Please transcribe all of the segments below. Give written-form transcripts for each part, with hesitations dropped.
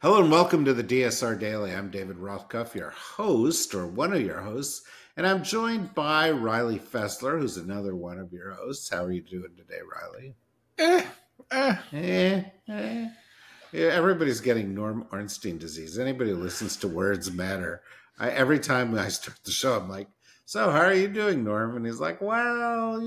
Hello and welcome to the DSR Daily. I'm David Rothkopf, your host, or one of your hosts, and I'm joined by Riley Fessler, who's another one of your hosts. How are you doing today, Riley? Yeah, everybody's getting Norm Ornstein disease. Anybody who listens to Words Matter, every time I start the show, I'm like, so how are you doing, Norm? And he's like, well,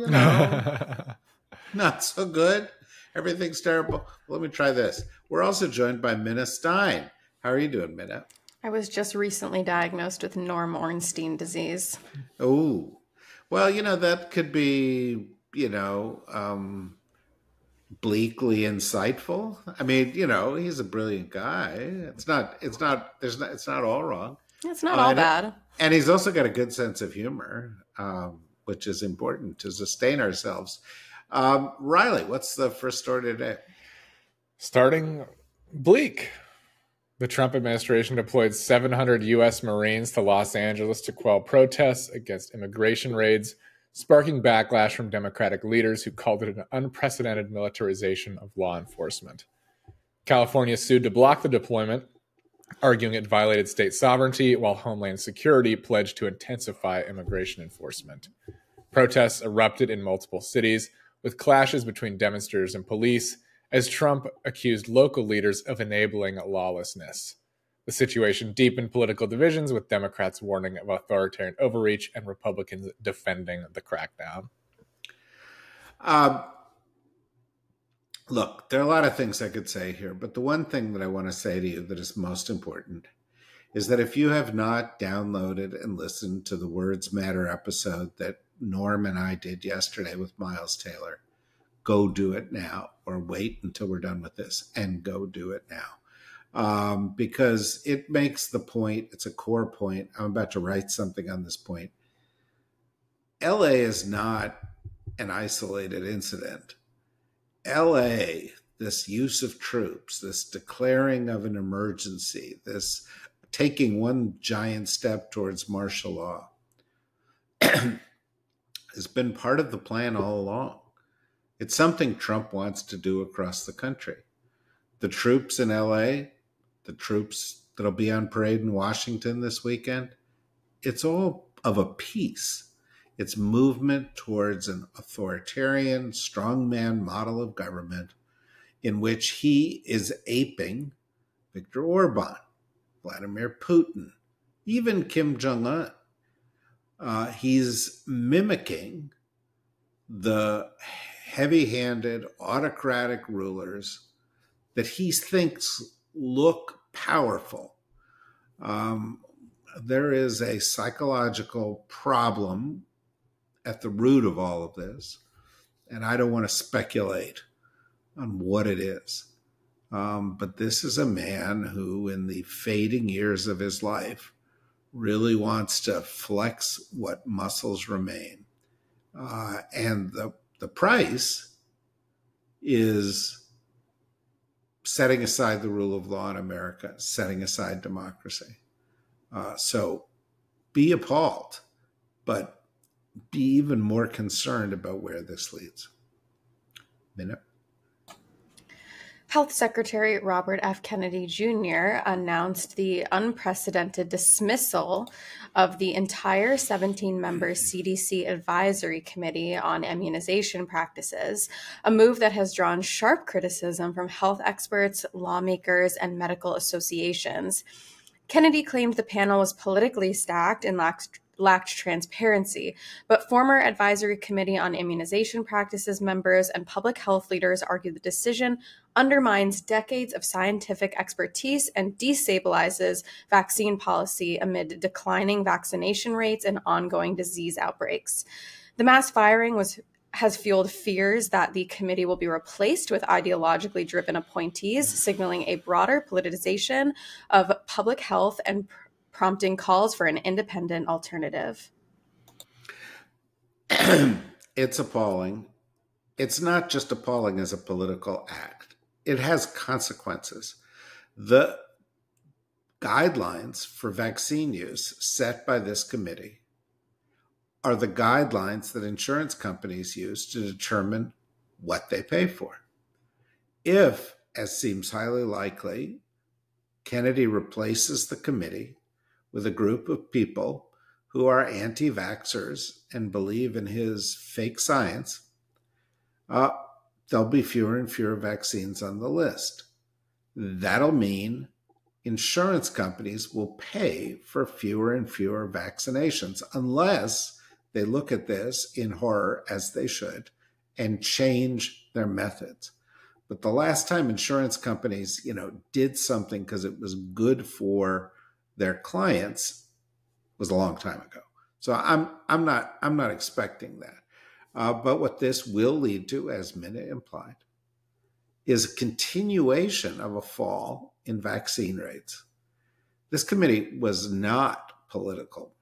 not so good. Everything's terrible. Let me try this. We're also joined by Minna Stein. How are you doing, Minna? I was just recently diagnosed with Norm Ornstein disease. Oh, well, that could be, bleakly insightful. I mean, he's a brilliant guy. It's not all wrong. It's not all bad. And he's also got a good sense of humor, which is important to sustain ourselves. Riley, what's the first story today? Starting bleak. The Trump administration deployed 700 U.S. Marines to Los Angeles to quell protests against immigration raids, sparking backlash from Democratic leaders who called it an unprecedented militarization of law enforcement. California sued to block the deployment, arguing it violated state sovereignty, while Homeland Security pledged to intensify immigration enforcement. Protests erupted in multiple cities, with clashes between demonstrators and police, as Trump accused local leaders of enabling lawlessness. The situation deepened political divisions, with Democrats warning of authoritarian overreach and Republicans defending the crackdown. Look, there are a lot of things I could say here, but the one thing that I want to say to you that is most important is that if you have not downloaded and listened to the Words Matter episode that Norm and I did yesterday with Miles Taylor, go do it now, or wait until we're done with this and go do it now. Because it makes the point, it's a core point. I'm about to write something on this point. LA is not an isolated incident. LA, this use of troops, this declaring of an emergency, this taking one giant step towards martial law, has been part of the plan all along. It's something Trump wants to do across the country. The troops in LA, the troops that'll be on parade in Washington this weekend, it's all of a piece. It's movement towards an authoritarian, strongman model of government in which he is aping Viktor Orban, Vladimir Putin, even Kim Jong-un. He's mimicking the heavy-handed autocratic rulers that he thinks look powerful. There is a psychological problem at the root of all of this, and I don't want to speculate on what it is. But this is a man who, in the fading years of his life, really wants to flex what muscles remain. And the price is setting aside the rule of law in America, setting aside democracy. So be appalled, but be even more concerned about where this leads. Minute. Health Secretary Robert F. Kennedy Jr. announced the unprecedented dismissal of the entire 17-member CDC Advisory Committee on Immunization Practices, a move that has drawn sharp criticism from health experts, lawmakers, and medical associations. Kennedy claimed the panel was politically stacked and lacked transparency, but former Advisory Committee on Immunization Practices members and public health leaders argue the decision undermines decades of scientific expertise and destabilizes vaccine policy amid declining vaccination rates and ongoing disease outbreaks. The mass firing has fueled fears that the committee will be replaced with ideologically driven appointees, signaling a broader politicization of public health and prompting calls for an independent alternative. It's appalling. It's not just appalling as a political act. It has consequences. The guidelines for vaccine use set by this committee are the guidelines that insurance companies use to determine what they pay for. If, as seems highly likely, Kennedy replaces the committee with a group of people who are anti-vaxxers and believe in his fake science. There'll be fewer and fewer vaccines on the list. That'll mean insurance companies will pay for fewer and fewer vaccinations unless they look at this in horror, as they should, and change their methods. But the last time insurance companies, did something because it was good for their clients was a long time ago. So I'm not expecting that. But what this will lead to, as Minna implied, is a continuation of a fall in vaccine rates. This committee was not political.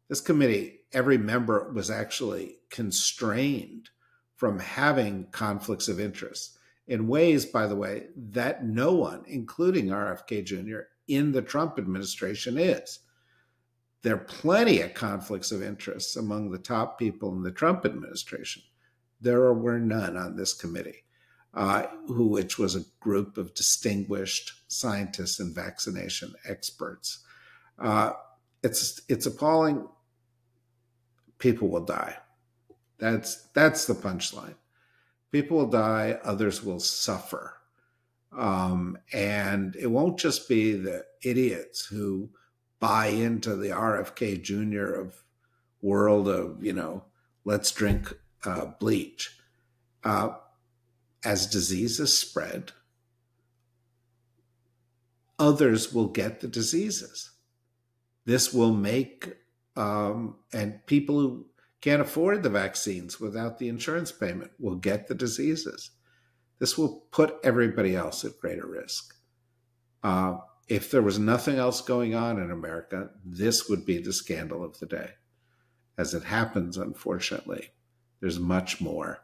This committee, every member was actually constrained from having conflicts of interest in ways, by the way, that no one, including RFK Jr., in the Trump administration is. There are plenty of conflicts of interest among the top people in the Trump administration. There were none on this committee, which was a group of distinguished scientists and vaccination experts. It's appalling. People will die. That's the punchline. People will die, others will suffer. And it won't just be the idiots who buy into the RFK Jr. of world of, let's drink bleach. As diseases spread, others will get the diseases. This will make, and people who can't afford the vaccines without the insurance payment will get the diseases. This will put everybody else at greater risk. If there was nothing else going on in America, this would be the scandal of the day. As it happens, unfortunately, there's much more,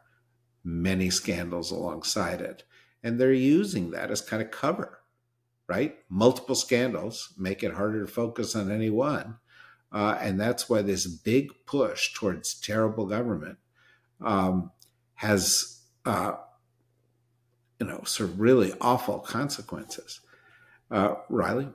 many scandals alongside it. And they're using that as kind of cover, right? Multiple scandals make it harder to focus on any one. And that's why this big push towards terrible government has, sort of really awful consequences. Riley?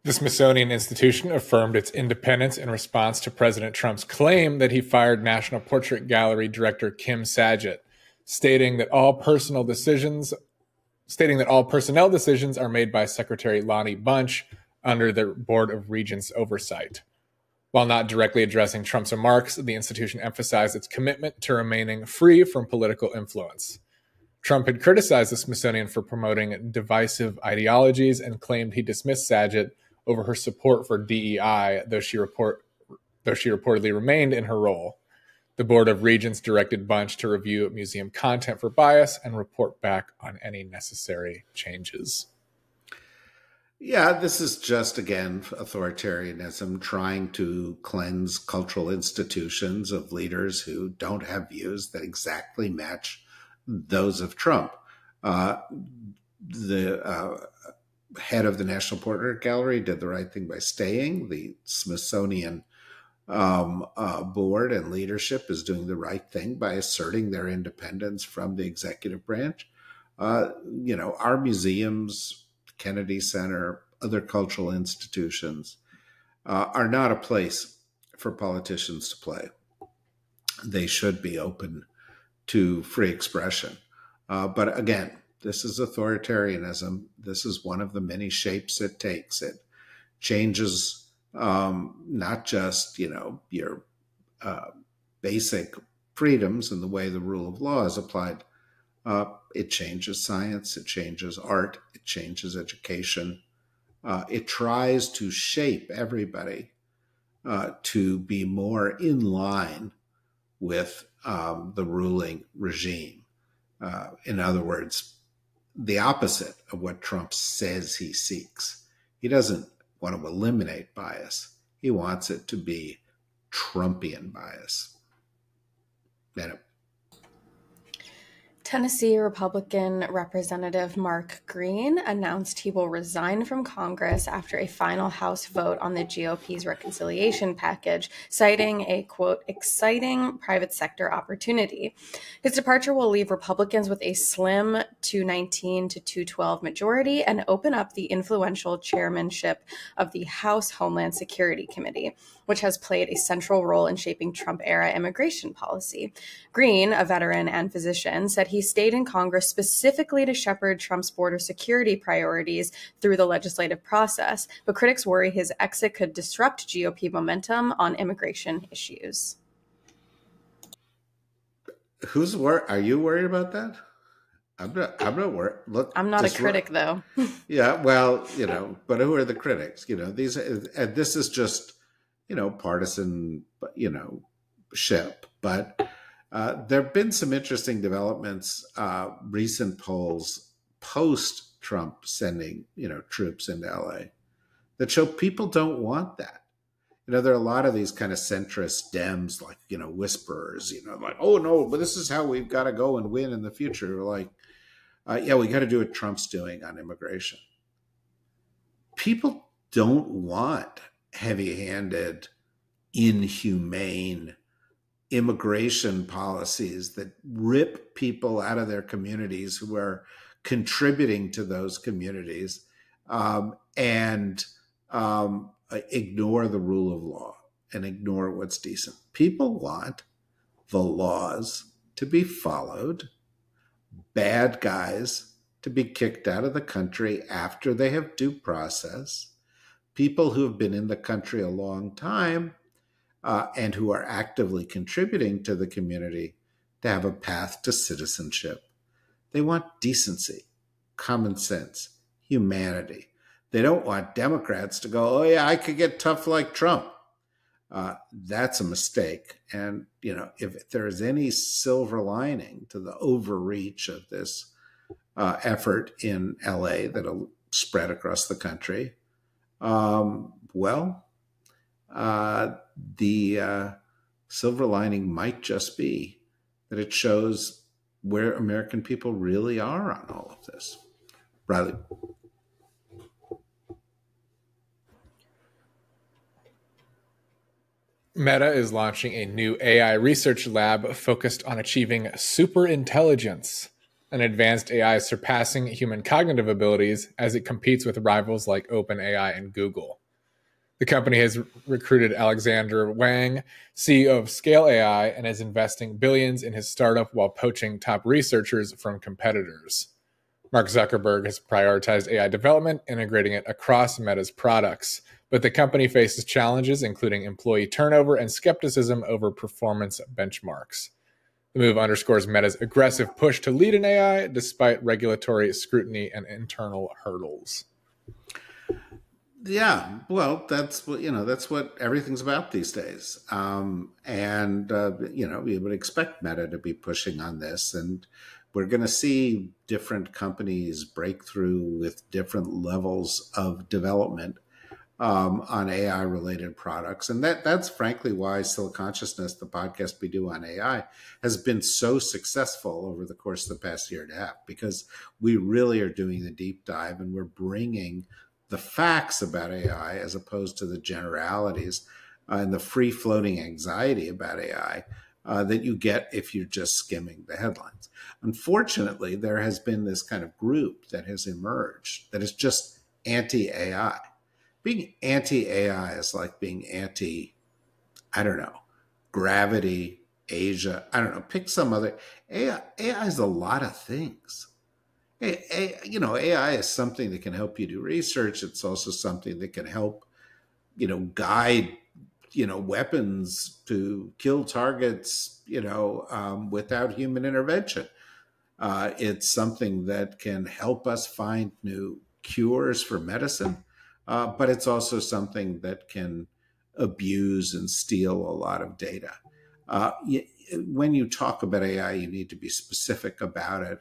The Smithsonian Institution affirmed its independence in response to President Trump's claim that he fired National Portrait Gallery director Kim Saget, stating that all personnel decisions are made by Secretary Lonnie Bunch under the Board of Regents' oversight. While not directly addressing Trump's remarks, the institution emphasized its commitment to remaining free from political influence. Trump had criticized the Smithsonian for promoting divisive ideologies and claimed he dismissed Saget over her support for DEI, though she reportedly remained in her role. The Board of Regents directed Bunch to review museum content for bias and report back on any necessary changes. Yeah, this is just, again, authoritarianism trying to cleanse cultural institutions of leaders who don't have views that exactly match those of Trump. The head of the National Portrait Gallery did the right thing by staying. The Smithsonian board and leadership is doing the right thing by asserting their independence from the executive branch. Our museums, Kennedy Center, other cultural institutions are not a place for politicians to play. They should be open to free expression. But again, this is authoritarianism. This is one of the many shapes it takes. It changes not just, your basic freedoms and the way the rule of law is applied. It changes science, it changes art, it changes education. It tries to shape everybody to be more in line with the ruling regime. In other words, the opposite of what Trump says he seeks. He doesn't want to eliminate bias. He wants it to be Trumpian bias. Tennessee Republican Representative Mark Green announced he will resign from Congress after a final House vote on the GOP's reconciliation package, citing a, quote, exciting private sector opportunity. His departure will leave Republicans with a slim 219 to 212 majority and open up the influential chairmanship of the House Homeland Security Committee, which has played a central role in shaping Trump-era immigration policy. Green, a veteran and physician, said he stayed in Congress specifically to shepherd Trump's border security priorities through the legislative process, but critics worry his exit could disrupt GOP momentum on immigration issues. Are you worried about that? I'm not worried. Look, I'm not a critic, though. Yeah, well, but who are the critics? This is just, partisan, ship. But there have been some interesting developments, recent polls post-Trump sending, troops into LA that show people don't want that. There are a lot of these kind of centrist Dems, like, whisperers, like, oh, no, but this is how we've got to go and win in the future. Like, yeah, we got to do what Trump's doing on immigration. People don't want heavy-handed, inhumane immigration policies that rip people out of their communities who are contributing to those communities, and ignore the rule of law and ignore what's decent. People want the laws to be followed, bad guys to be kicked out of the country after they have due process, people who have been in the country a long time and who are actively contributing to the community to have a path to citizenship. They want decency, common sense, humanity. They don't want Democrats to go, oh, yeah, I could get tough like Trump. That's a mistake. And, if there is any silver lining to the overreach of this effort in LA that'll spread across the country, the silver lining might just be that it shows where American people really are on all of this. Riley. Meta is launching a new AI research lab focused on achieving superintelligence, an advanced AI surpassing human cognitive abilities as it competes with rivals like OpenAI and Google. The company has recruited Alexander Wang, CEO of Scale AI, and is investing billions in his startup while poaching top researchers from competitors. Mark Zuckerberg has prioritized AI development, integrating it across Meta's products. But the company faces challenges, including employee turnover and skepticism over performance benchmarks. The move underscores Meta's aggressive push to lead in AI, despite regulatory scrutiny and internal hurdles. Yeah, well, that's what everything's about these days. You would expect Meta to be pushing on this, and we're going to see different companies break through with different levels of development on AI-related products. And that's frankly why Still Consciousness, the podcast we do on AI, has been so successful over the course of the past year and a half, because we really are doing the deep dive and we're bringing the facts about AI as opposed to the generalities and the free-floating anxiety about AI that you get if you're just skimming the headlines. Unfortunately, there has been this kind of group that has emerged that is just anti-AI. Being anti-AI is like being anti, gravity, Asia, pick some other. AI is a lot of things. AI is something that can help you do research. It's also something that can help, guide, weapons to kill targets, without human intervention. It's something that can help us find new cures for medicine. But it's also something that can abuse and steal a lot of data. When you talk about AI, you need to be specific about it.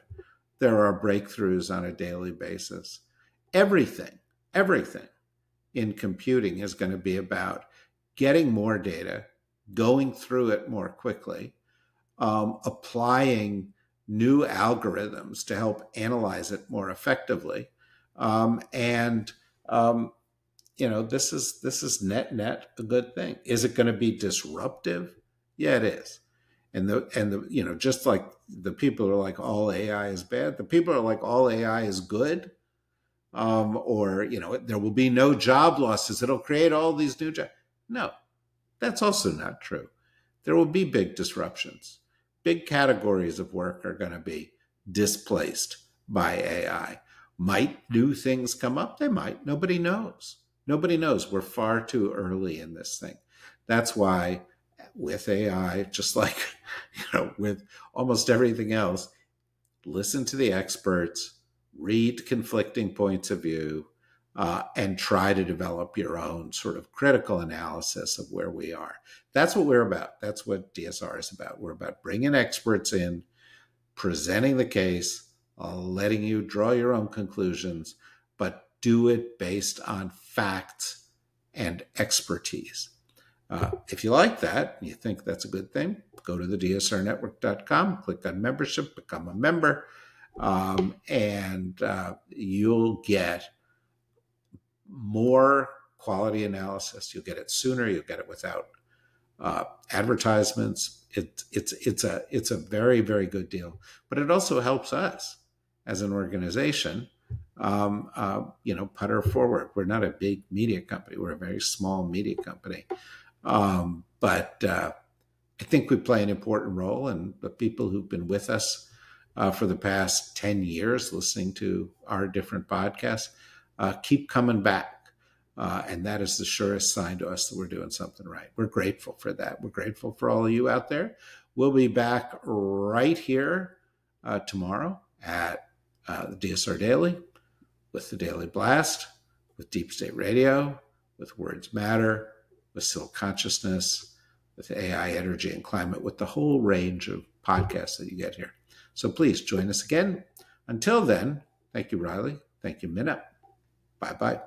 There are breakthroughs on a daily basis. Everything in computing is going to be about getting more data, going through it more quickly, applying new algorithms to help analyze it more effectively. This is net a good thing. Is it going to be disruptive? Yeah, it is. And just like the people are like all AI is bad, the people are like all AI is good. There will be no job losses. It'll create all these new jobs. No, that's also not true. There will be big disruptions. Big categories of work are going to be displaced by AI. Might new things come up? They might. Nobody knows. Nobody knows. We're far too early in this thing. That's why with AI, just like with almost everything else, listen to the experts, read conflicting points of view, and try to develop your own sort of critical analysis of where we are. That's what we're about. That's what DSR is about. We're about bringing experts in, presenting the case, letting you draw your own conclusions, but do it based on facts and expertise. If you like that, and you think that's a good thing, go to the dsrnetwork.com, click on membership, become a member, and you'll get more quality analysis. You'll get it sooner. You'll get it without advertisements. It's a very, very good deal. But it also helps us as an organization, putter forward. We're not a big media company. We're a very small media company. But I think we play an important role, and the people who've been with us for the past 10 years listening to our different podcasts keep coming back. And that is the surest sign to us that we're doing something right. We're grateful for that. We're grateful for all of you out there. We'll be back right here tomorrow at the DSR Daily, with the Daily Blast, with Deep State Radio, with Words Matter, with Still Consciousness, with AI, Energy, and Climate, with the whole range of podcasts that you get here. So please join us again. Until then, thank you, Riley. Thank you, Minna. Bye-bye.